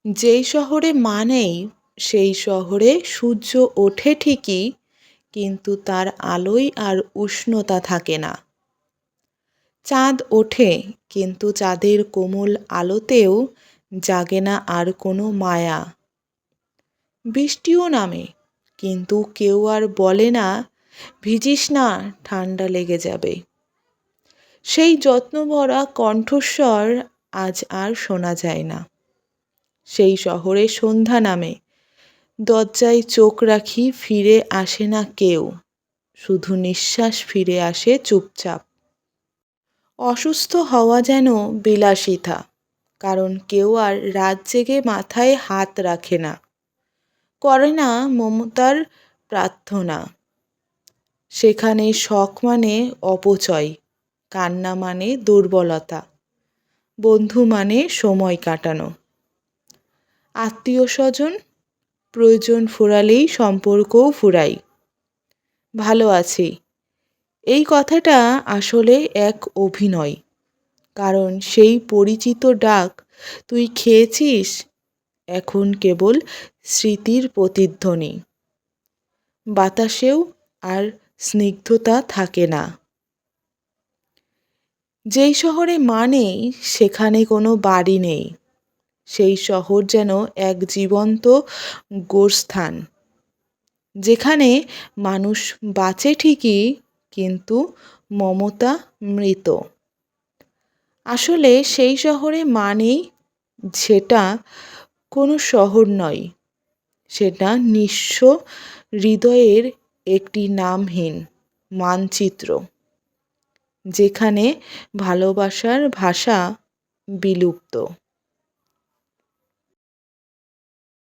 যেই শহরে মা নেই সেই শহরে সূর্য ওঠে ঠিকই, কিন্তু তার আলোয় আর উষ্ণতা থাকে না। চাঁদ ওঠে, কিন্তু চাঁদের কোমল আলোতেও জাগে না আর কোনো মায়া। বৃষ্টিও নামে, কিন্তু কেউ আর বলে না ভিজিস না, ঠান্ডা লেগে যাবে। সেই যত্নভরা কণ্ঠস্বর আজ আর শোনা যায় না। সেই শহরে সন্ধ্যা নামে, দরজায় চোখ রাখি, ফিরে আসে না কেউ, শুধু নিঃশ্বাস ফিরে আসে চুপচাপ। অসুস্থ হওয়া যেন বিলাসিতা, কারণ কেউ আর রাত জেগে মাথায় হাত রাখে না, করে না মমতার প্রার্থনা। সেখানে শখ মানে অপচয়, কান্না মানে দুর্বলতা, বন্ধু মানে সময় কাটানো, আত্মীয় স্বজন প্রয়োজন ফুরালেই সম্পর্কও ফুরাই। ভালো আছি, এই কথাটা আসলে এক অভিনয়, কারণ সেই পরিচিত ডাক তুই খেয়েছিস এখন কেবল স্মৃতির প্রতিধ্বনি। বাতাসেও আর স্নিগ্ধতা থাকে না। যেই শহরে মা নেই সেখানে কোনো বাড়ি নেই, সেই শহর যেন এক জীবন্ত গোরস্থান, যেখানে মানুষ বাঁচে ঠিকই, কিন্তু মমতা মৃত। আসলে সেই শহরে মা নেই, সেটা কোনো শহর নয়, সেটা নিঃস্ব হৃদয়ের একটি নামহীন মানচিত্র, যেখানে ভালোবাসার ভাষা বিলুপ্ত।